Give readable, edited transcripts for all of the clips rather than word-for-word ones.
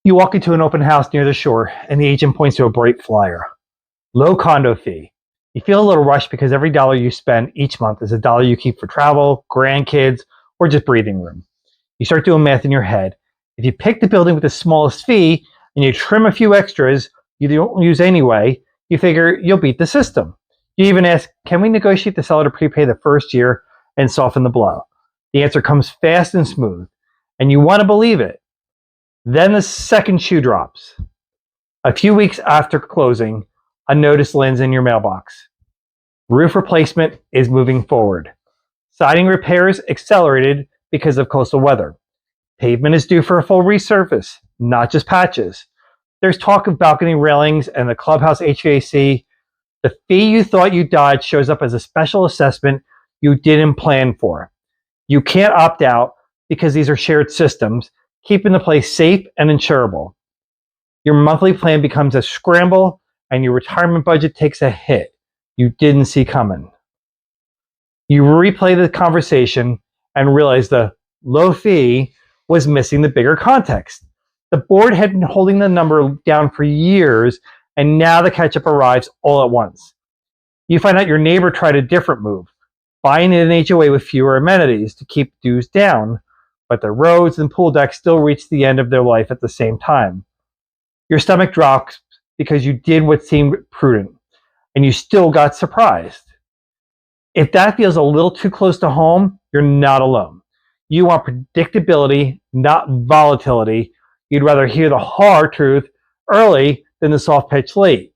You walk into an open house near the shore, and the agent points to a bright flyer. Low condo fee. You feel a little rushed because every dollar you spend each month is a dollar you keep for travel, grandkids, or just breathing room. You start doing math in your head. If you pick the building with the smallest fee and you trim a few extras you don't use anyway, you figure you'll beat the system. You even ask, can we negotiate the seller to prepay the first year and soften the blow? The answer comes fast and smooth, and you want to believe it. Then the second shoe drops. A few weeks after closing, a notice lands in your mailbox. Roof replacement is moving forward. Siding repairs accelerated because of coastal weather. Pavement is due for a full resurface, not just patches. There's talk of balcony railings and the clubhouse HVAC. The fee you thought you dodged shows up as a special assessment you didn't plan for. You can't opt out because these are shared systems, keeping the place safe and insurable. Your monthly plan becomes a scramble, and your retirement budget takes a hit you didn't see coming. You replay the conversation and realize the low fee was missing the bigger context. The board had been holding the number down for years, and now the catch-up arrives all at once. You find out your neighbor tried a different move, buying an HOA with fewer amenities to keep dues down, but the roads and pool decks still reach the end of their life at the same time. Your stomach drops because you did what seemed prudent, and you still got surprised. If that feels a little too close to home, you're not alone. You want predictability, not volatility. You'd rather hear the hard truth early than the soft pitch late.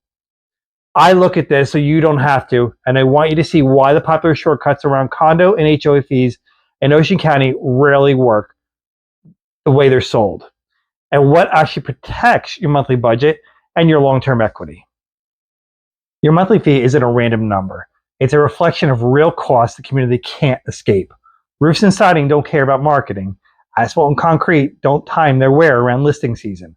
I look at this so you don't have to, and I want you to see why the popular shortcuts around condo and HOA fees in Ocean County rarely work the way they're sold, and what actually protects your monthly budget and your long-term equity. Your monthly fee isn't a random number. It's a reflection of real costs the community can't escape. Roofs and siding don't care about marketing. Asphalt and concrete don't time their wear around listing season.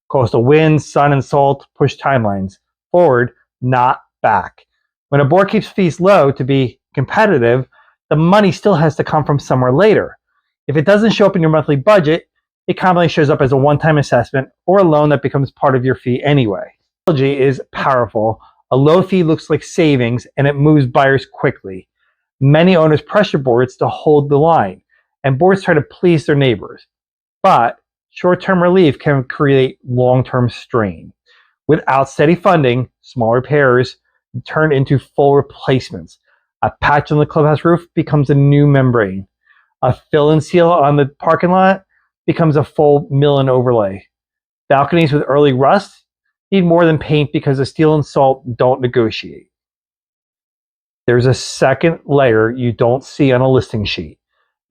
Coastal winds, sun, and salt push timelines forward, not back. When a board keeps fees low to be competitive, the money still has to come from somewhere later. If it doesn't show up in your monthly budget, it commonly shows up as a one-time assessment or a loan that becomes part of your fee anyway. Technology is powerful. A low fee looks like savings, and it moves buyers quickly. Many owners pressure boards to hold the line, and boards try to please their neighbors. But short-term relief can create long-term strain. Without steady funding, small repairs turn into full replacements. A patch on the clubhouse roof becomes a new membrane. A fill-in seal on the parking lot becomes a full mill-in overlay. Balconies with early rust need more than paint because the steel and salt don't negotiate. There's a second layer you don't see on a listing sheet.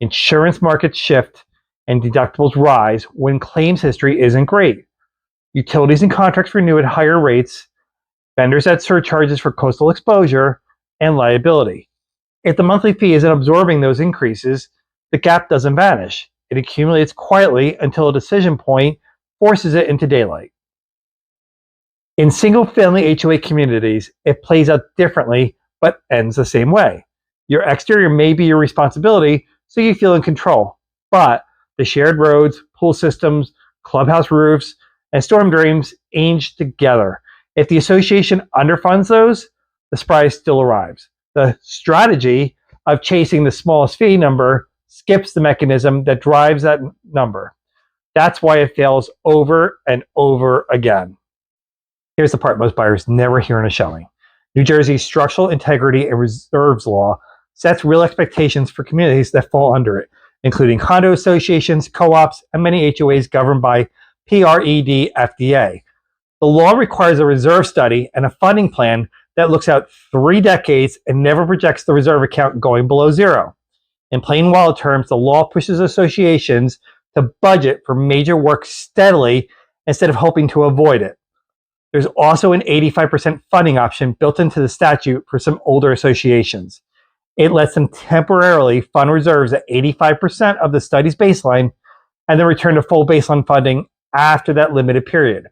Insurance markets shift and deductibles rise when claims history isn't great. Utilities and contracts renew at higher rates. Vendors add surcharges for coastal exposure and liability. If the monthly fee isn't absorbing those increases, the gap doesn't vanish. It accumulates quietly until a decision point forces it into daylight. In single-family HOA communities, it plays out differently, but ends the same way. Your exterior may be your responsibility, so you feel in control, but the shared roads, pool systems, clubhouse roofs, and storm drains age together. If the association underfunds those, the surprise still arrives. The strategy of chasing the smallest fee number skips the mechanism that drives that number. That's why it fails over and over again. Here's the part most buyers never hear in a showing. New Jersey's structural integrity and reserves law sets real expectations for communities that fall under it, including condo associations, co-ops, and many HOAs governed by PRED FDA. The law requires a reserve study and a funding plan that looks out 3 decades and never projects the reserve account going below zero. In plain wallet terms, the law pushes associations to budget for major work steadily instead of hoping to avoid it. There's also an 85% funding option built into the statute for some older associations. It lets them temporarily fund reserves at 85% of the study's baseline and then return to full baseline funding after that limited period.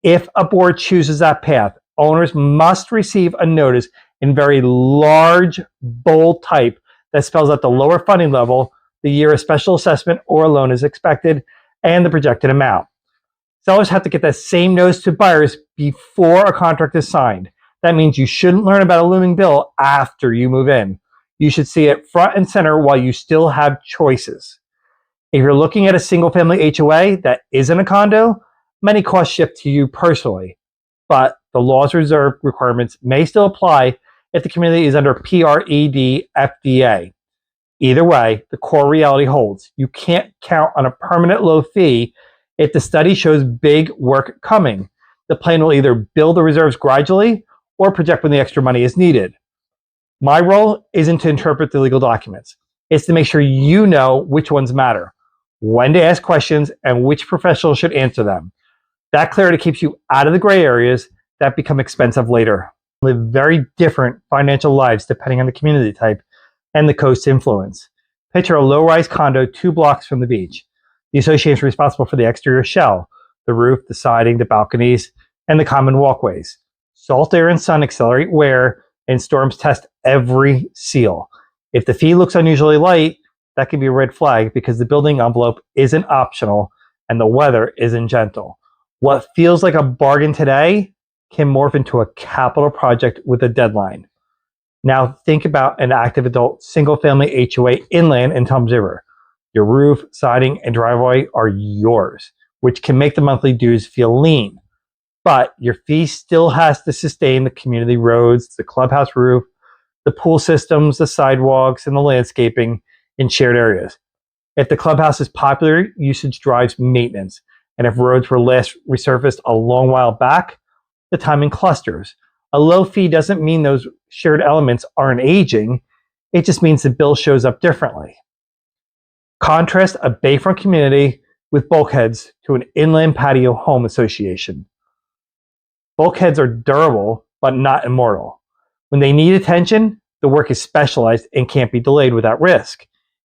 If a board chooses that path, owners must receive a notice in very large, bold type that spells out the lower funding level, the year a special assessment or a loan is expected, and the projected amount. Sellers have to get that same notice to buyers before a contract is signed. That means you shouldn't learn about a looming bill after you move in. You should see it front and center while you still have choices. If you're looking at a single-family HOA that isn't a condo, many costs shift to you personally, but the law's reserve requirements may still apply if the community is under PRED FDA. Either way, the core reality holds. You can't count on a permanent low fee if the study shows big work coming. The plan will either build the reserves gradually or project when the extra money is needed. My role isn't to interpret the legal documents. It's to make sure you know which ones matter, when to ask questions, and which professional should answer them. That clarity keeps you out of the gray areas that become expensive later. Live very different financial lives depending on the community type and the coast's influence. Picture a low-rise condo 2 blocks from the beach. The association is responsible for the exterior shell, the roof, the siding, the balconies, and the common walkways. Salt air and sun accelerate wear, and storms test every seal. If the fee looks unusually light, that can be a red flag because the building envelope isn't optional and the weather isn't gentle. What feels like a bargain today can morph into a capital project with a deadline. Now think about an active adult single-family HOA inland in Tom's River. Your roof, siding, and driveway are yours, which can make the monthly dues feel lean. But your fee still has to sustain the community roads, the clubhouse roof, the pool systems, the sidewalks, and the landscaping in shared areas. If the clubhouse is popular, usage drives maintenance. And if roads were last resurfaced a long while back, the timing clusters. A low fee doesn't mean those shared elements aren't aging. It just means the bill shows up differently. Contrast a bayfront community with bulkheads to an inland patio home association. Bulkheads are durable, but not immortal. When they need attention, the work is specialized and can't be delayed without risk.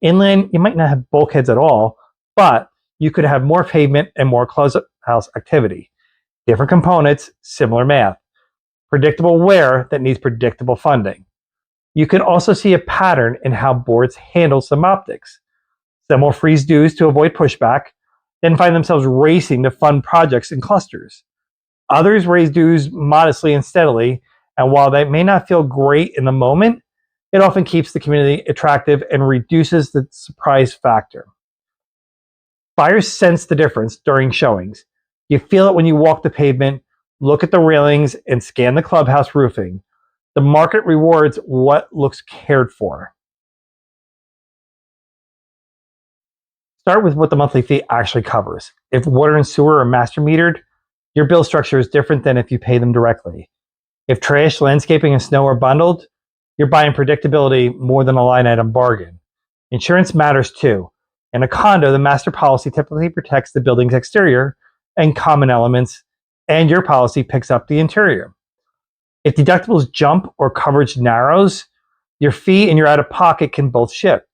Inland, you might not have bulkheads at all, but you could have more pavement and more clubhouse activity. Different components, similar math. Predictable wear that needs predictable funding. You can also see a pattern in how boards handle some optics. Some will freeze dues to avoid pushback, then find themselves racing to fund projects in clusters. Others raise dues modestly and steadily, and while that may not feel great in the moment, it often keeps the community attractive and reduces the surprise factor. Buyers sense the difference during showings. You feel it when you walk the pavement, look at the railings, and scan the clubhouse roofing. The market rewards what looks cared for. Start with what the monthly fee actually covers. If water and sewer are master metered, your bill structure is different than if you pay them directly. If trash, landscaping, and snow are bundled, you're buying predictability more than a line item bargain. Insurance matters too. In a condo, the master policy typically protects the building's exterior and common elements, and your policy picks up the interior. If deductibles jump or coverage narrows, your fee and your out-of-pocket can both shift.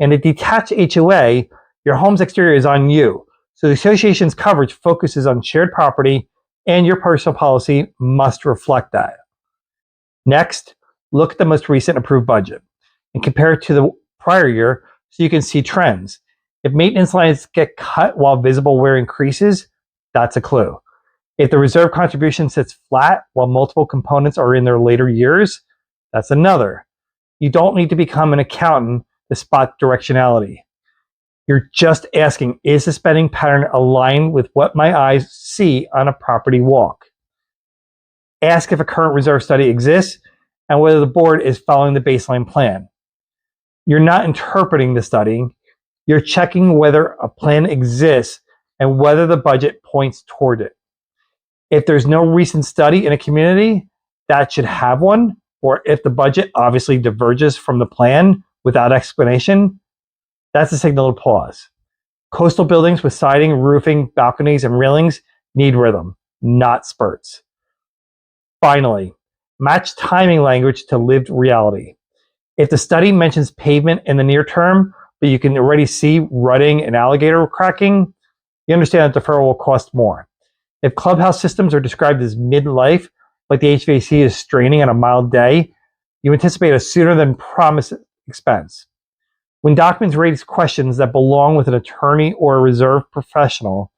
In a detached HOA, your home's exterior is on you, so the association's coverage focuses on shared property, and your personal policy must reflect that. Next, look at the most recent approved budget and compare it to the prior year so you can see trends. If maintenance lines get cut while visible wear increases, that's a clue. If the reserve contribution sits flat while multiple components are in their later years, that's another. You don't need to become an accountant to spot directionality. You're just asking, is the spending pattern aligned with what my eyes see on a property walk? Ask if a current reserve study exists and whether the board is following the baseline plan. You're not interpreting the study, you're checking whether a plan exists and whether the budget points toward it. If there's no recent study in a community, that should have one, or if the budget obviously diverges from the plan without explanation, that's a signal to pause. Coastal buildings with siding, roofing, balconies, and railings need rhythm, not spurts. Finally, match timing language to lived reality. If the study mentions pavement in the near term, but you can already see rutting and alligator cracking, you understand that deferral will cost more. If clubhouse systems are described as mid-life, like the HVAC is straining on a mild day, you anticipate a sooner than promised expense. When documents raise questions that belong with an attorney or a reserve professional,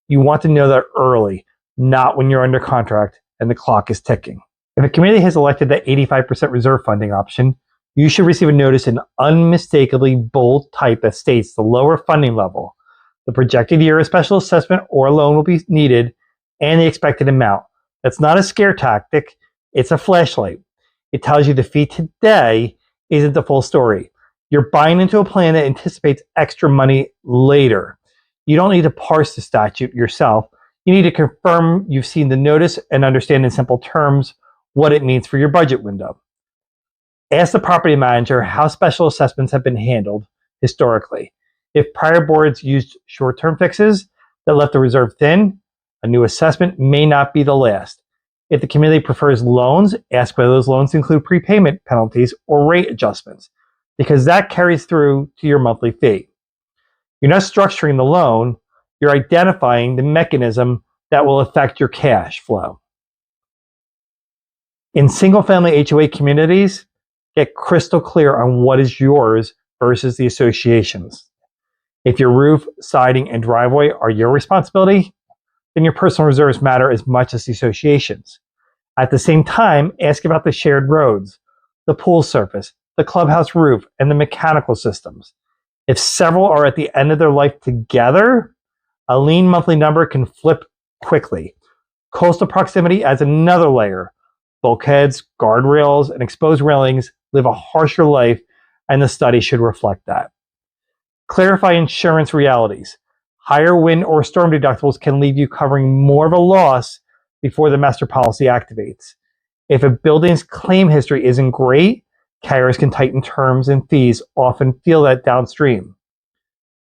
You want to know that early, not when you're under contract and the clock is ticking. If a community has elected the 85% reserve funding option, you should receive a notice in unmistakably bold type that states the lower funding level, the projected year of special assessment or loan will be needed, and the expected amount. That's not a scare tactic, it's a flashlight. It tells you the fee today isn't the full story. You're buying into a plan that anticipates extra money later. You don't need to parse the statute yourself. You need to confirm you've seen the notice and understand in simple terms what it means for your budget window. Ask the property manager how special assessments have been handled historically. If prior boards used short-term fixes that left the reserve thin, a new assessment may not be the last. If the community prefers loans, ask whether those loans include prepayment penalties or rate adjustments, because that carries through to your monthly fee. You're not structuring the loan, you're identifying the mechanism that will affect your cash flow. In single-family HOA communities, get crystal clear on what is yours versus the association's. If your roof, siding, and driveway are your responsibility, then your personal reserves matter as much as the association's. At the same time, ask about the shared roads, the pool surface, the clubhouse roof, and the mechanical systems. If several are at the end of their life together, a lean monthly number can flip quickly. Coastal proximity adds another layer. Bulkheads, guardrails, and exposed railings live a harsher life, and the study should reflect that. Clarify insurance realities. Higher wind or storm deductibles can leave you covering more of a loss before the master policy activates. If a building's claim history isn't great, carriers can tighten terms and fees, often feel that downstream.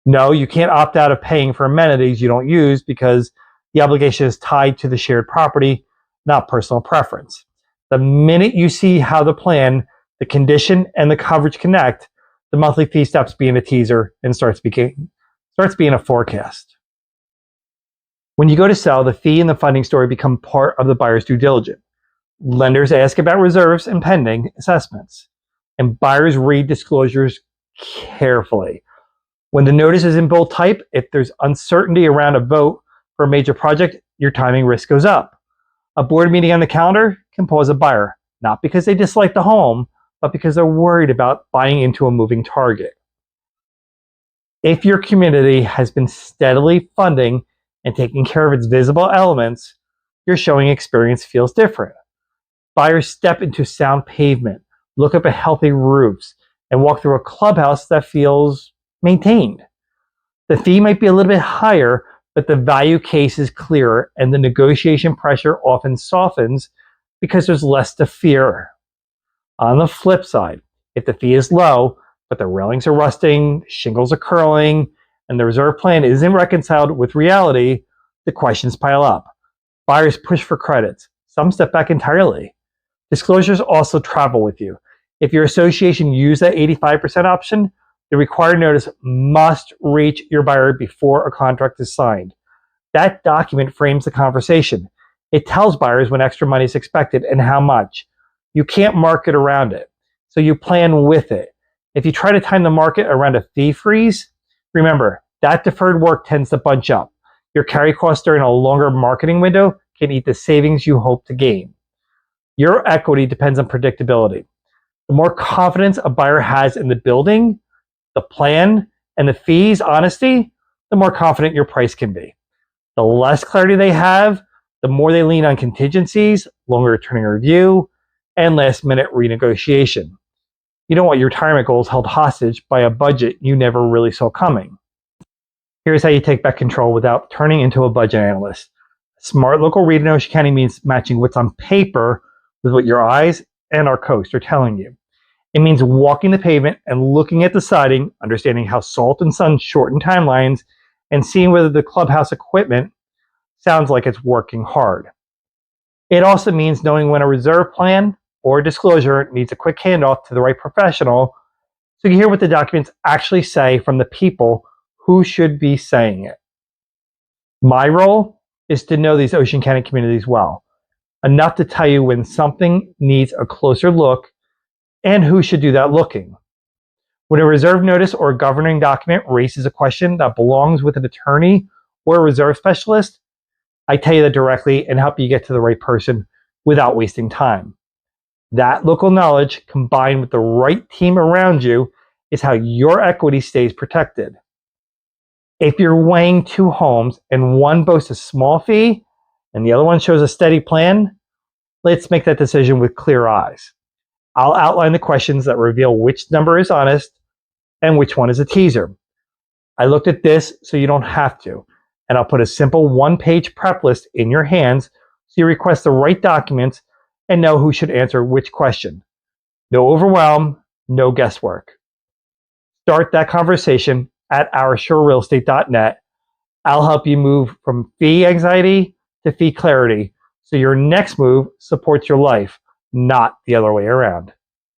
No, you can't opt out of paying for amenities you don't use because the obligation is tied to the shared property, not personal preference. The minute you see how the plan, the condition, and the coverage connect, the monthly fee stops being a teaser and starts being a forecast. When you go to sell, the fee and the funding story become part of the buyer's due diligence. Lenders ask about reserves and pending assessments, and buyers read disclosures carefully. When the notice is in bold type, if there's uncertainty around a vote for a major project, your timing risk goes up. A board meeting on the calendar can pause a buyer, not because they dislike the home, but because they're worried about buying into a moving target. If your community has been steadily funding and taking care of its visible elements, your showing experience feels different. Buyers step into sound pavement, look up at healthy roofs, and walk through a clubhouse that feels maintained. The fee might be a little bit higher, but the value case is clearer, and the negotiation pressure often softens because there's less to fear. On the flip side, if the fee is low, but the railings are rusting, shingles are curling, and the reserve plan isn't reconciled with reality, the questions pile up. Buyers push for credits. Some step back entirely. Disclosures also travel with you. If your association used that 85% option, the required notice must reach your buyer before a contract is signed. That document frames the conversation. It tells buyers when extra money is expected and how much. You can't market around it, so you plan with it. If you try to time the market around a fee freeze, remember, that deferred work tends to bunch up. Your carry costs during a longer marketing window can eat the savings you hope to gain. Your equity depends on predictability. The more confidence a buyer has in the building, the plan, and the fees honesty, the more confident your price can be. The less clarity they have, the more they lean on contingencies, longer turning review, and last-minute renegotiation. You don't want your retirement goals held hostage by a budget you never really saw coming. Here's how you take back control without turning into a budget analyst. Smart local read in Ocean County means matching what's on paper with what your eyes and our coast are telling you. It means walking the pavement and looking at the siding, understanding how salt and sun shorten timelines, and seeing whether the clubhouse equipment sounds like it's working hard. It also means knowing when a reserve plan or disclosure needs a quick handoff to the right professional so you hear what the documents actually say from the people who should be saying it. My role is to know these Ocean County communities well, enough to tell you when something needs a closer look and who should do that looking. When a reserve notice or a governing document raises a question that belongs with an attorney or a reserve specialist, I tell you that directly and help you get to the right person without wasting time. That local knowledge combined with the right team around you is how your equity stays protected. If you're weighing two homes and one boasts a small fee and the other one shows a steady plan, let's make that decision with clear eyes. I'll outline the questions that reveal which number is honest and which one is a teaser. I looked at this so you don't have to, and I'll put a simple one-page prep list in your hands so you request the right documents and know who should answer which question. No overwhelm, no guesswork. Start that conversation at ourshorerealestate.net. I'll help you move from fee anxiety to fee clarity so your next move supports your life, not the other way around.